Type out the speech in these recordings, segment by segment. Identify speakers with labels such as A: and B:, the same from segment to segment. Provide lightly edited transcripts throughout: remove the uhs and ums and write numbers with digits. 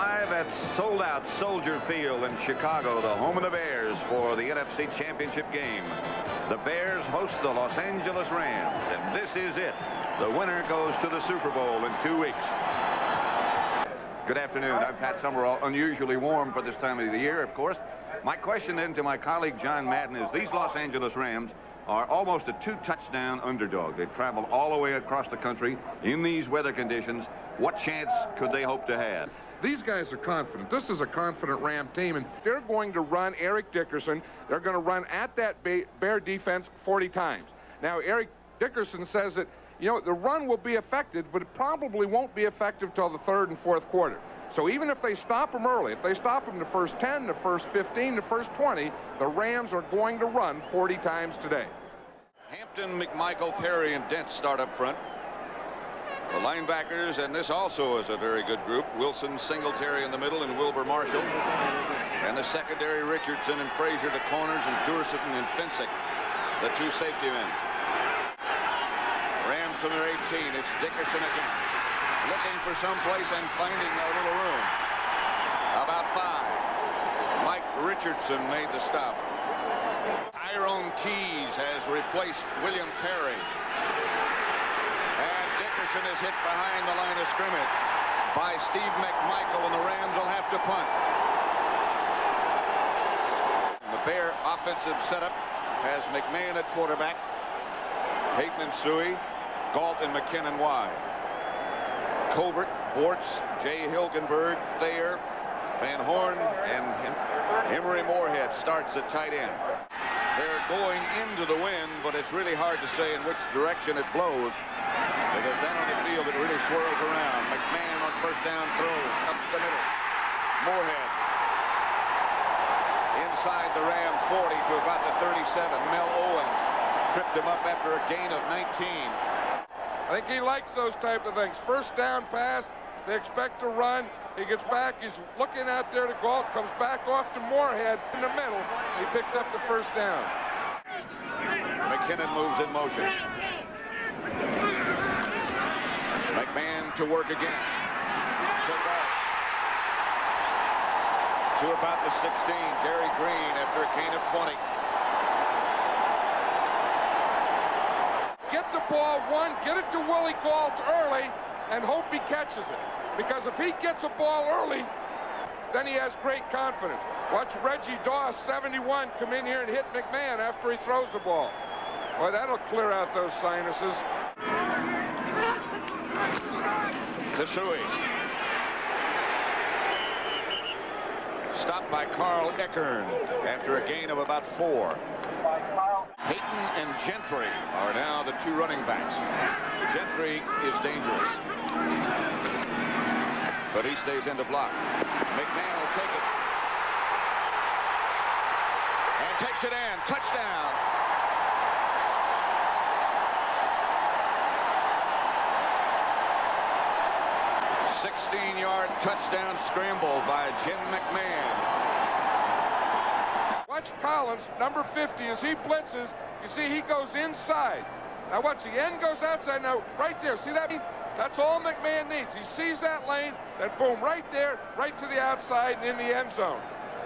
A: live at sold-out Soldier Field in Chicago, the home of the Bears for the NFC Championship game. The Bears host the Los Angeles Rams, and this is it. The winner goes to the Super Bowl in 2 weeks. Good afternoon. I'm Pat Summerall. Unusually warm for this time of the year, of course. My question then to my colleague John Madden is, these Los Angeles Rams are almost a 2-touchdown underdog. They travel all the way across the country in these weather conditions. What chance could they hope to have?
B: These guys are confident. This is a confident Ram team, and they're going to run Eric Dickerson. They're going to run at that Bear defense 40 times. Now, Eric Dickerson says that, you know, the run will be effective, but it probably won't be effective till the third and fourth quarter. So even if they stop them early, if they stop them the first 10, the first 15, the first 20, the Rams are going to run 40 times today.
A: Hampton, McMichael, Perry, and Dent start up front. The linebackers, and this also is a very good group. Wilson, Singletary in the middle, and Wilbur Marshall. And the secondary, Richardson and Frazier, the corners, and Durson and Finsick, the two safety men. Rams from their 18. It's Dickerson again, looking for some place and finding a little room. About 5. Mike Richardson made the stop. Tyrone Keys has replaced William Perry. And Dickerson is hit behind the line of scrimmage by Steve McMichael, and the Rams will have to punt. The Bear offensive setup has McMahon at quarterback, Peyton and Suey, Galt and McKinnon wide. Covert, Bortz, Jay Hilgenberg, Thayer, Van Horn, and Emery Moorhead starts at tight end. They're going into the wind, but it's really hard to say in which direction it blows, because then on the field it really swirls around. McMahon on first down throws up the middle. Moorhead inside the Ram 40 to about the 37. Mel Owens tripped him up after a gain of 19.
B: I think he likes those type of things. First down pass, they expect to run. He gets back, he's looking out there to Galt, comes back off to Moorhead in the middle. He picks up the first down.
A: McKinnon moves in motion. McMahon to work again. To Galt. To about the 16. Gary Green after a gain of 20.
B: Get the ball one, get it to Willie Galt early, and hope he catches it. Because if he gets a ball early, then he has great confidence. Watch Reggie Doss, 71, come in here and hit McMahon after he throws the ball. Boy, that'll clear out those sinuses.
A: To Suey. Stopped by Carl Eckern after a gain of about 4. Peyton and Gentry are now the two running backs. Gentry is dangerous, but he stays in to block. McMahon will take it. And takes it in. Touchdown. A 16-yard touchdown scramble by Jim McMahon.
B: Watch Collins, number 50, as he blitzes, you see he goes inside. Now watch, the end goes outside. Now, right there, see that? That's all McMahon needs. He sees that lane, then boom, right there, right to the outside and in the end zone.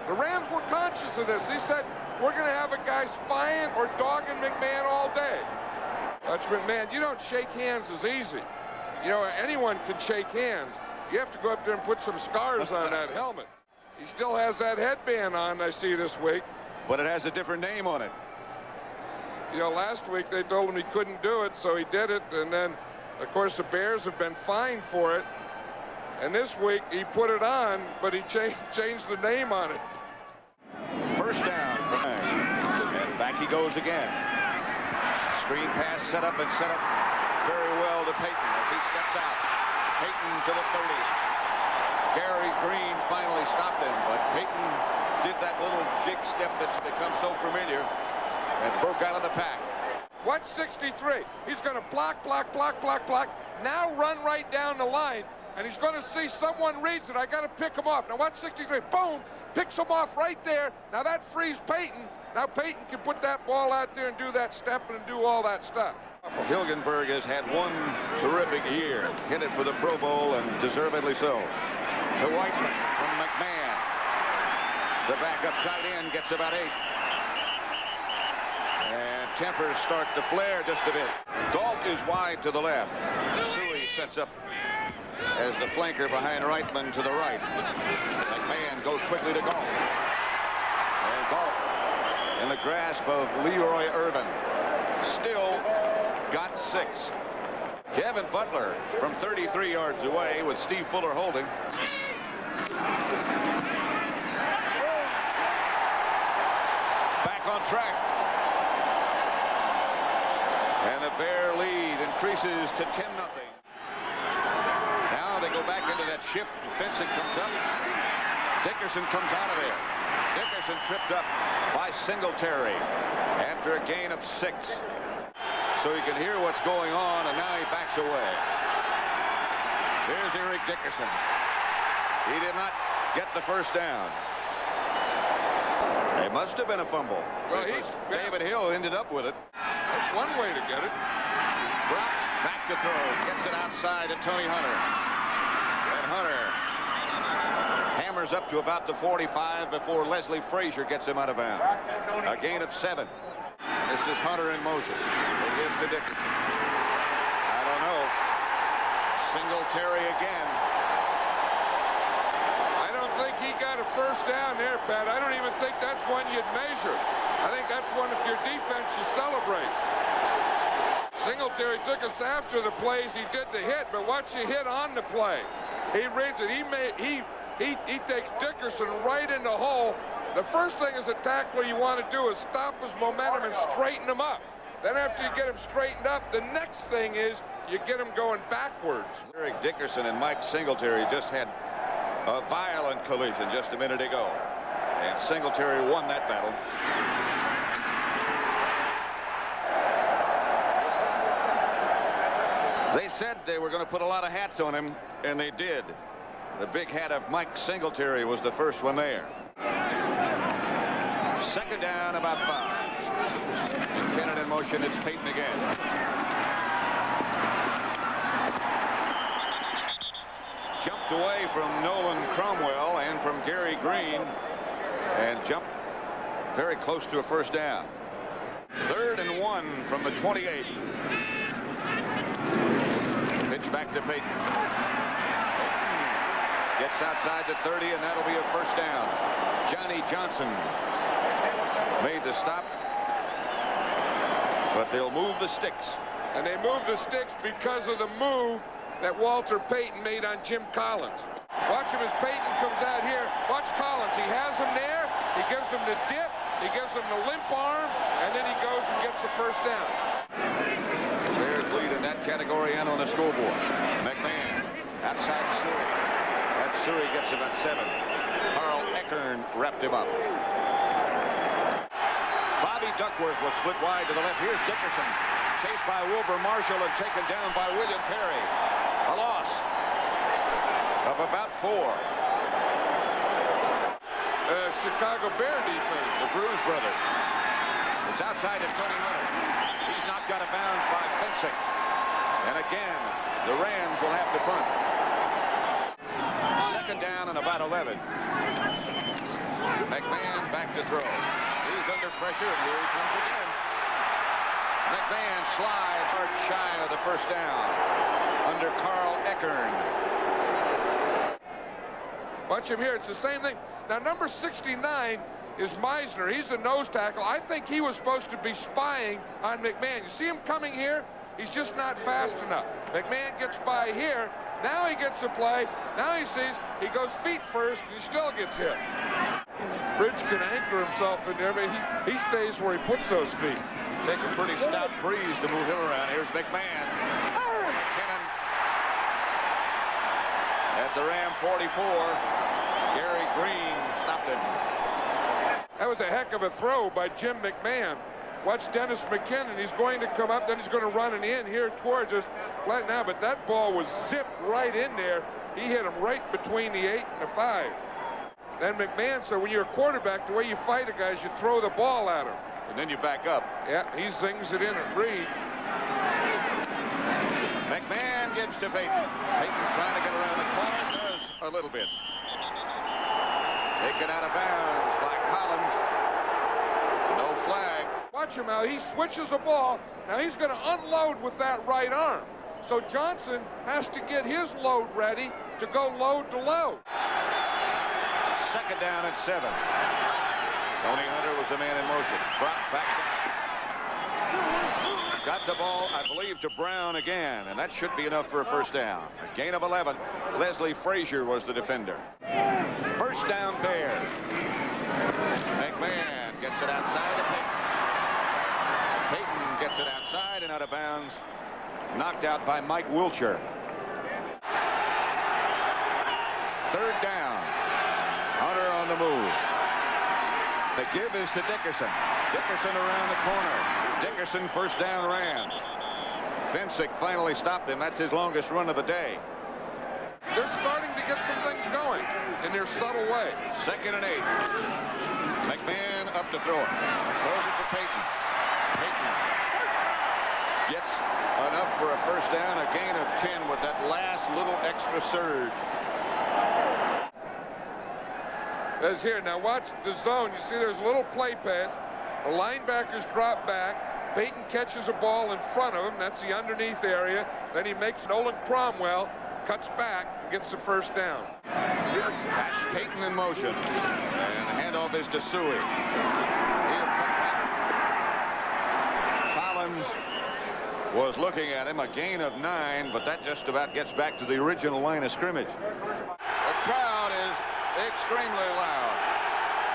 B: The Rams were conscious of this. They said, we're going to have a guy spying or dogging McMahon all day. Watch McMahon, you don't shake hands as easy. You know, anyone can shake hands. You have to go up there and put some scars on that helmet. He still has that headband on, I see this week.
A: But it has a different name on it.
B: You know, last week they told him he couldn't do it, so he did it. And then, of course, the Bears have been fined for it. And this week he put it on, but he changed the name on it.
A: First down. And back he goes again. Screen pass set up very well to Peyton as he steps out. Peyton to the 30. Gary Green finally stopped him, but Peyton did that little jig step that's become so familiar and broke out of the pack.
B: Watch 63. He's going to block. Now run right down the line, and he's going to see someone reads it. I got to pick him off. Now watch 63. Boom! Picks him off right there. Now that frees Peyton. Now Peyton can put that ball out there and do that step and do all that stuff.
A: Hilgenberg has had one terrific year. Hit it for the Pro Bowl, and deservedly so. To Whiteman from McMahon. The backup tight end gets about 8. And tempers start to flare just a bit. Galt is wide to the left. Suey sets up as the flanker behind Reitman to the right. McMahon goes quickly to Galt. And Galt in the grasp of Leroy Irvin. Still got 6. Kevin Butler from 33 yards away with Steve Fuller holding. Back on track. And the Bear lead increases to 10-0. Now they go back into that shift. Fencing comes up. Dickerson comes out of there. Dickerson tripped up by Singletary after a gain of 6. So he can hear what's going on, and now he backs away. Here's Eric Dickerson. He did not get the first down. It must have been a fumble. Well, David Hill ended up with it.
B: That's one way to get it.
A: Brock back to throw. Gets it outside to Tony Hunter. And Hunter hammers up to about the 45 before Leslie Frazier gets him out of bounds. A gain of 7. This is Hunter in motion. We'll give to Dickerson. I don't know. Singletary again.
B: I don't think he got a first down there, Pat. I don't even think that's one you'd measure. I think that's one if your defense you celebrate. Singletary took us after the plays. He did the hit, but watch the hit on the play. He reads it. He takes Dickerson right in the hole. The first thing as a tackler you want to do is stop his momentum and straighten him up. Then after you get him straightened up, the next thing is you get him going backwards.
A: Eric Dickerson and Mike Singletary just had a violent collision just a minute ago. And Singletary won that battle. They said they were going to put a lot of hats on him, and they did. The big hat of Mike Singletary was the first one there. Second down, about 5. McKinnon in motion. It's Payton again. Jumped away from Nolan Cromwell and from Gary Green, and jumped very close to a first down. 3rd and 1 from the 28. Pitch back to Payton. Gets outside the 30, and that'll be a first down. Johnny Johnson made the stop, but they'll move the sticks.
B: And they move the sticks because of the move that Walter Payton made on Jim Collins. Watch him as Payton comes out here. Watch Collins. He has him there. He gives him the dip. He gives him the limp arm, and then he goes and gets the first down.
A: Bears lead in that category and on the scoreboard. McMahon outside Suey. That Suey gets him at 7. Carl Eckern wrapped him up. Bobby Duckworth will split wide to the left. Here's Dickerson. Chased by Wilbur Marshall and taken down by William Perry. A loss of about 4.
B: Chicago Bear defense.
A: The Bruce brothers. It's outside to Tony Hunter. He's knocked out of bounds by fencing. And again, the Rams will have to punt. Second down and about 11. McMahon back to throw. He's under pressure, and here he comes again. McMahon slides hard shy of the first down under Carl Eckern.
B: Watch him here. It's the same thing. Now, number 69 is Meisner. He's the nose tackle. I think he was supposed to be spying on McMahon. You see him coming here? He's just not fast enough. McMahon gets by here. Now he gets a play. Now he sees he goes feet first, and he still gets hit. Fridge can anchor himself in there, but he stays where he puts those feet.
A: Take a pretty stout breeze to move him around. Here's McMahon. McKinnon at the Ram 44. Gary Green stopped it.
B: That was a heck of a throw by Jim McMahon. Watch Dennis McKinnon. He's going to come up, then he's going to run it in here towards us right now, but that ball was zipped right in there. He hit him right between the 8 and the 5. Then McMahon said, when you're a quarterback, the way you fight a guy is you throw the ball at him.
A: And then you back up.
B: Yeah, he zings it in and Reed.
A: McMahon gives to Payton. Payton trying to get around the corner. Does a little bit. Taken out of bounds by Collins. No flag.
B: Watch him now. He switches the ball. Now he's going to unload with that right arm. So Johnson has to get his load ready to go load to load.
A: Second down at 7. Tony Hunter was the man in motion. Brock backs up. Got the ball, I believe, to Brown again, and that should be enough for a first down. A gain of 11. Leslie Frazier was the defender. First down, Bears. McMahon gets it outside to Payton. Payton gets it outside and out of bounds. Knocked out by Mike Wilcher. Third down. Hunter on the move. The give is to Dickerson. Dickerson around the corner. Dickerson first down Rams. Fensick finally stopped him. That's his longest run of the day.
B: They're starting to get some things going in their subtle way.
A: Second and 8. McMahon up to throw it. Throws it to Payton. Payton gets enough for a first down. A gain of 10 with that last little extra surge.
B: As here, now watch the zone. You see there's a little play pass. The linebackers drop back. Payton catches a ball in front of him. That's the underneath area. Then he makes Nolan Cromwell, cuts back, and gets the first down.
A: That's Payton in motion. And the handoff is to Suey. He'll cut back. Collins was looking at him. A gain of 9, but that just about gets back to the original line of scrimmage. The crowd is extremely loud.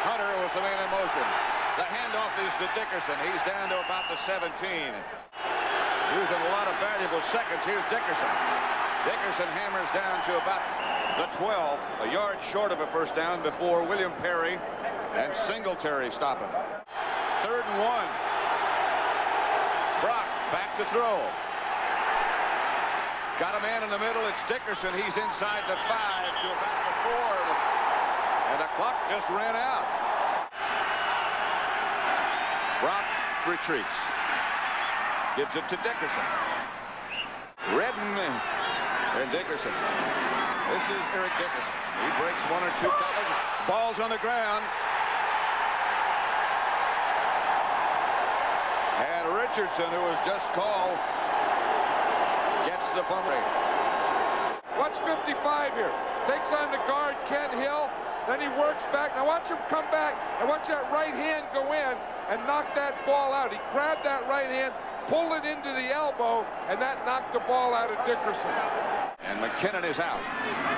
A: Hunter was the man in motion. The handoff is to Dickerson. He's down to about the 17. Using a lot of valuable seconds. Here's Dickerson. Dickerson hammers down to about the 12. A yard short of a first down before William Perry and Singletary stop him. Third and 1. Brock back to throw. Got a man in the middle. It's Dickerson. He's inside the 5 to about the 4. And the clock just ran out. Brock retreats. Gives it to Dickerson. Redden and Dickerson. This is Eric Dickerson. He breaks 1 or 2 tackles. Ball's on the ground. And Richardson, who was just called, gets the fumble.
B: Watch 55 here. Takes on the guard, Ken Hill. Then he works back. Now watch him come back and watch that right hand go in and knock that ball out. He grabbed that right hand, pulled it into the elbow, and that knocked the ball out of Dickerson.
A: And McKinnon is out.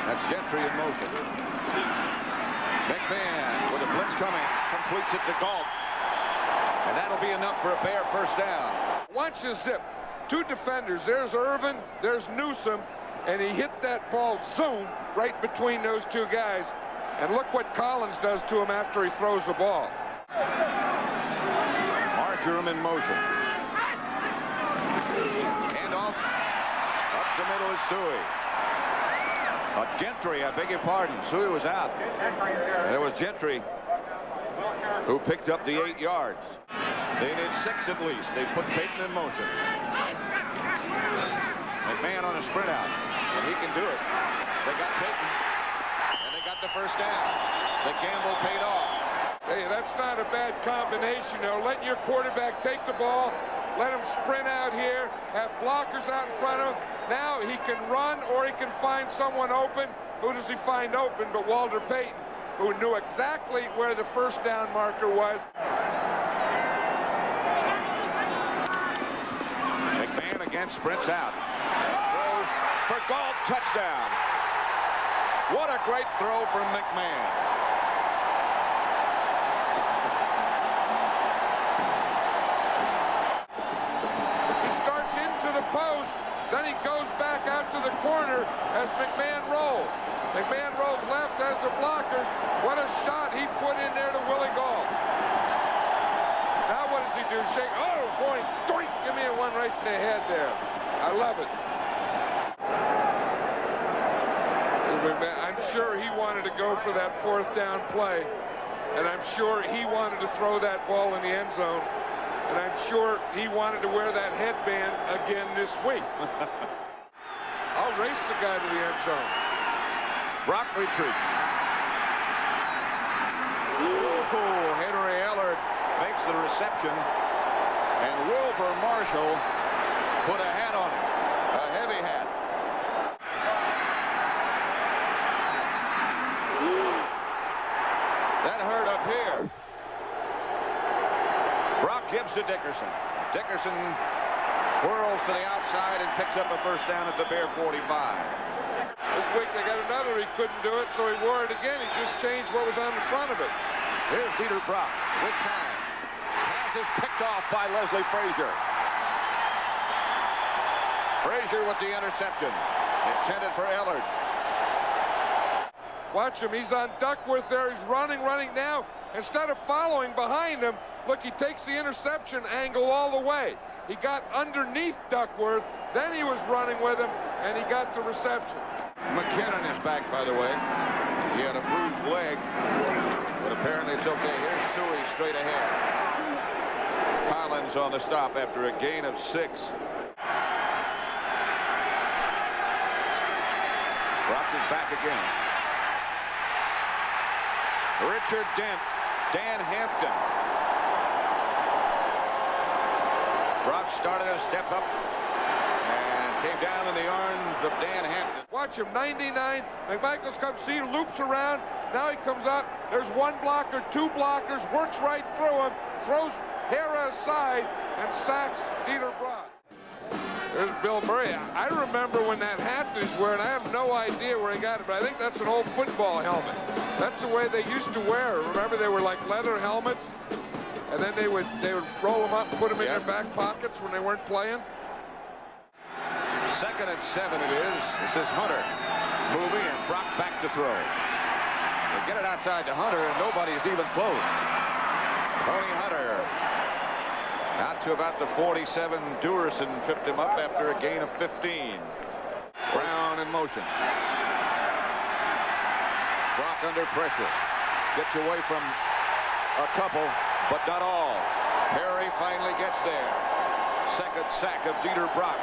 A: That's Gentry in motion. McMahon with a blitz coming, completes it to Galt. And that'll be enough for a Bear first down.
B: Watch the zip. 2 defenders. There's Irvin, there's Newsom, and he hit that ball zoom right between those 2 guys. And look what Collins does to him after he throws the ball.
A: Marjoram in motion. Handoff. Up the middle is Suey. Gentry, I beg your pardon. Suey was out. There was Gentry who picked up the 8 yards. They need 6 at least. They put Payton in motion. McMahon on a sprint out. And he can do it. They got Payton. The first down. The gamble paid off.
B: Hey, that's not a bad combination. You know, letting your quarterback take the ball, let him sprint out here, have blockers out in front of him. Now he can run or he can find someone open. Who does he find open but Walter Payton, who knew exactly where the first down marker was.
A: McMahon again sprints out. Throws for Galt, touchdown. What a great throw from McMahon.
B: He starts into the post, then he goes back out to the corner as McMahon rolls. McMahon rolls left as the blockers. What a shot he put in there to Willie Galt. Now what does he do? Shake. Oh, boy. Doink. Give me a one right in the head there. I love it. I'm sure he wanted to go for that 4th down play, and I'm sure he wanted to throw that ball in the end zone, and I'm sure he wanted to wear that headband again this week. I'll race the guy to the end zone.
A: Brock retreats. Ooh, Henry Ellard makes the reception, and Wilbur Marshall put a hat on him, a heavy hat. That hurt up here. Brock gives to Dickerson. Dickerson whirls to the outside and picks up a first down at the Bear 45.
B: This week they got another. He couldn't do it, so he wore it again. He just changed what was on the front of it.
A: Here's Dieter Brock with time. Pass is picked off by Leslie Frazier. Frazier with the interception. Intended for Ellard.
B: Watch him. He's on Duckworth there. He's running now. Instead of following behind him, look, he takes the interception angle all the way. He got underneath Duckworth, then he was running with him, and he got the reception.
A: McKinnon is back, by the way. He had a bruised leg, but apparently it's okay. Here's Suey straight ahead. Collins on the stop after a gain of 6. Brock is back again. Richard Dent, Dan Hampton. Brock started a step up and came down in the arms of Dan Hampton.
B: Watch him, 99. McMichaels comes, see, loops around. Now he comes up. There's one blocker, 2 blockers, works right through him, throws Hara aside, and sacks Dieter Brock. There's Bill Murray. I remember when that hat that he's wearing, I have no idea where he got it, but I think that's an old football helmet. That's the way they used to wear it. Remember, they were like leather helmets, and then they would roll them up and put them in their back pockets when they weren't playing.
A: 2nd and 7 it is. This is Hunter moving, and Brock back to throw. They get it outside to Hunter, and nobody's even close. Tony Hunter out to about the 47. Duerson tripped him up after a gain of 15. Brown in motion. Brock under pressure. Gets away from a couple, but not all. Perry finally gets there. 2nd sack of Dieter Brock.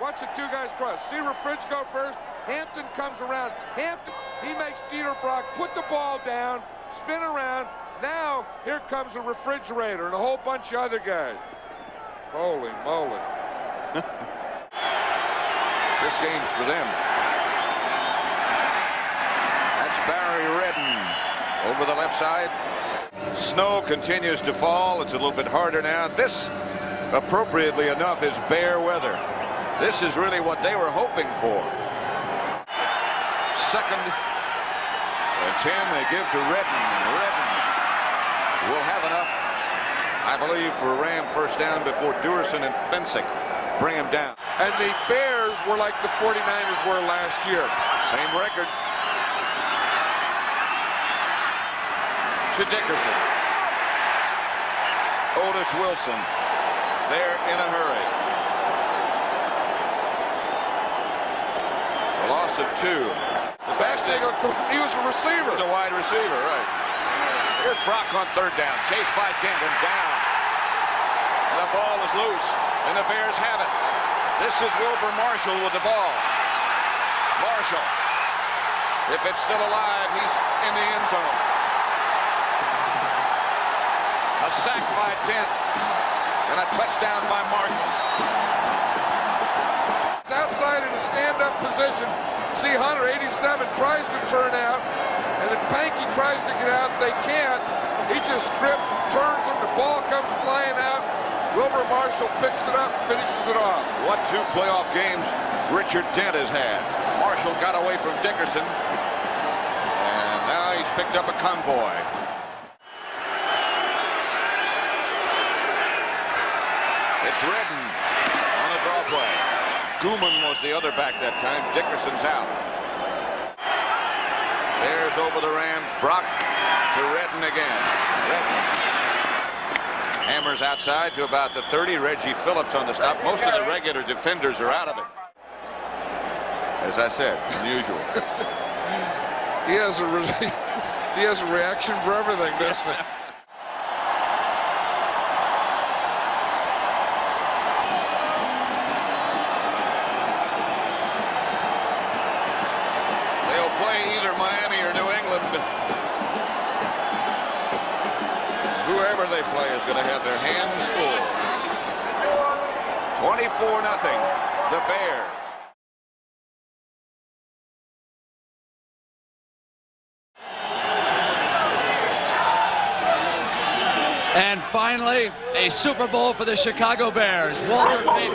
B: Watch the 2 guys cross. See Refridge go first. Hampton comes around. Hampton, he makes Dieter Brock put the ball down, spin around. Now, here comes a refrigerator and a whole bunch of other guys. Holy moly.
A: This game's for them. That's Barry Redden over the left side. Snow continues to fall. It's a little bit harder now. This, appropriately enough, is Bear weather. This is really what they were hoping for. 2nd and 10. They give to Redden. Redden will have enough, I believe, for a Ram first down before Duerson and Fensick bring him down.
B: And the Bears were like the 49ers were last year.
A: Same record. To Dickerson. Otis Wilson. They're in a hurry. A loss of 2.
B: The Bastigel, he was a receiver.
A: He's a wide receiver, right. Here's Brock on 3rd down. Chased by Dent and down. And the ball is loose, and the Bears have it. This is Wilbur Marshall with the ball. Marshall. If it's still alive, he's in the end zone. A sack by Dent. And a touchdown by Marshall.
B: It's outside in a stand-up position. See Hunter, 87, tries to turn out. And then Pankey tries to get out. They can't. He just strips and turns him. The ball comes flying out. Wilbur Marshall picks it up and finishes it off.
A: What 2 playoff games Richard Dent has had. Marshall got away from Dickerson. And now he's picked up a convoy. It's Redden on the draw play. Gooman was the other back that time. Dickerson's out. There's over the Rams. Brock to Redden again. Redden hammers outside to about the 30. Reggie Phillips on the stop. Most of the regular defenders are out of it. As I said, unusual.
B: He has a reaction for everything, doesn't he?
A: going to have their hands full. 24-0, the Bears.
C: And finally, a Super Bowl for the Chicago Bears. Walter Payton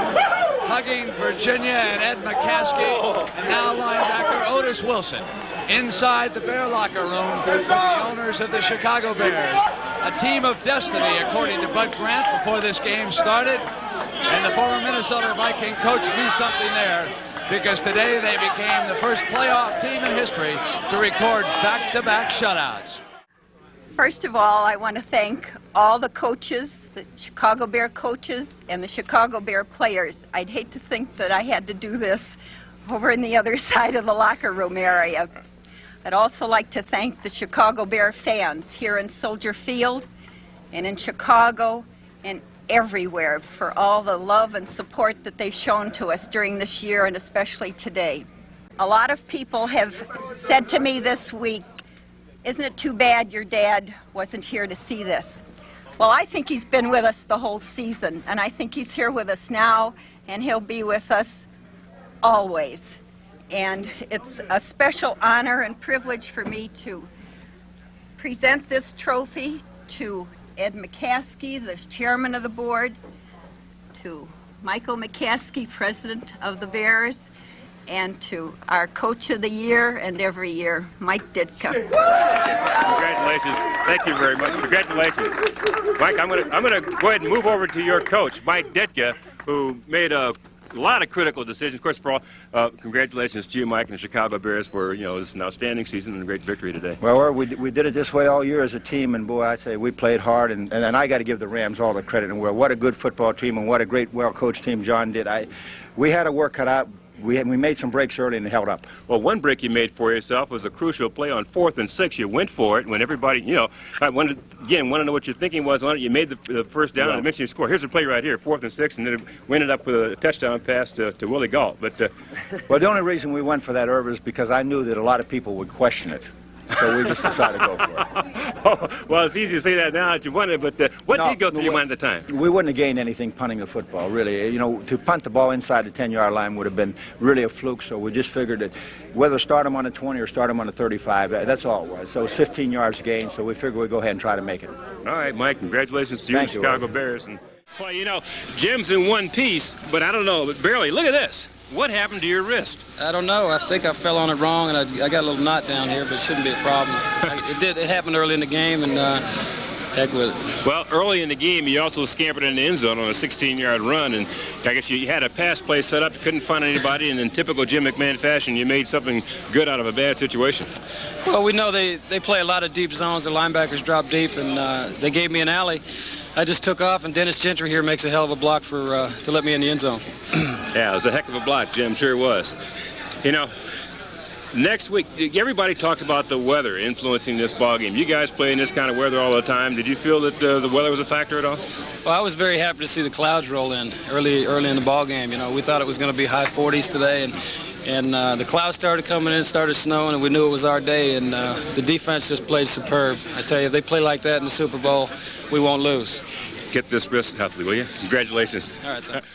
C: hugging Virginia and Ed McCaskey, and now linebacker Otis Wilson inside the Bear locker room for the owners of the Chicago Bears. A team of destiny, according to Bud Grant, before this game started. And the former Minnesota Viking coach knew something there, because today they became the first playoff team in history to record back-to-back shutouts.
D: First of all, I want to thank all the coaches, the Chicago Bear coaches, and the Chicago Bear players. I'd hate to think that I had to do this over in the other side of the locker room area. I'd also like to thank the Chicago Bear fans here in Soldier Field and in Chicago and everywhere for all the love and support that they've shown to us during this year, and especially today. A lot of people have said to me this week, "Isn't it too bad your dad wasn't here to see this?" Well, I think he's been with us the whole season, and I think he's here with us now, and he'll be with us always. And it's a special honor and privilege for me to present this trophy to Ed McCaskey, the chairman of the board, to Michael McCaskey, president of the Bears, and to our coach of the year and every year, Mike Ditka.
E: Congratulations. Thank you very much. Congratulations. Mike, I'm gonna go ahead and move over to your coach, Mike Ditka, who made a lot of critical decisions. Of course, for all, congratulations to you, Mike, and the Chicago Bears for, you know, this is an outstanding season and a great victory today.
F: Well, we did it this way all year as a team, and boy, I say we played hard, and I got to give the Rams all the credit in the world. What a good football team, and what a great, well-coached team John did. We had a work cut out. We made some breaks early and held up.
E: Well, one break you made for yourself was a crucial play on 4th and 6. You went for it when everybody, you know, I want to know what your thinking was on it. You made the first down and eventually scored. Here's the play right here, 4th and 6, and then we ended up with a touchdown pass to Willie Galt. But
F: well, the only reason we went for that, Irv, is because I knew that a lot of people would question it. So we just decided to go for it.
E: Oh, well, it's easy to say that now that you won it, but what did go through your mind at the time?
F: We wouldn't have gained anything punting the football, really. You know, to punt the ball inside the 10-yard line would have been really a fluke, so we just figured that whether start them on the 20 or start them on the 35, that's all it was. So it was 15 yards gained, so we figured we'd go ahead and try to make it.
E: All right, Mike, congratulations to you, Chicago Bears. And well, you know, Jim's in one piece, but I don't know, but barely. Look at this. What happened to your wrist?
G: I don't know. I think I fell on it wrong, and I got a little knot down here, but it shouldn't be a problem. It happened early in the game, and heck with it.
E: Well, early in the game, you also scampered in the end zone on a 16-yard run, and I guess you had a pass play set up, you couldn't find anybody, and in typical Jim McMahon fashion, you made something good out of a bad situation.
G: Well, we know they play a lot of deep zones. The linebackers drop deep, and they gave me an alley. I just took off, and Dennis Gentry here makes a hell of a block to let me in the end zone.
E: Yeah, it was a heck of a block, Jim. Sure was. You know, next week, everybody talked about the weather influencing this ball game. You guys play in this kind of weather all the time. Did you feel that the weather was a factor at all?
G: Well, I was very happy to see the clouds roll in early in the ball game. You know, we thought it was going to be high 40s today, and the clouds started coming in, started snowing, and we knew it was our day, and the defense just played superb. I tell you, if they play like that in the Super Bowl, we won't lose.
E: Get this wrist healthy, will you? Congratulations.
G: All right, thanks.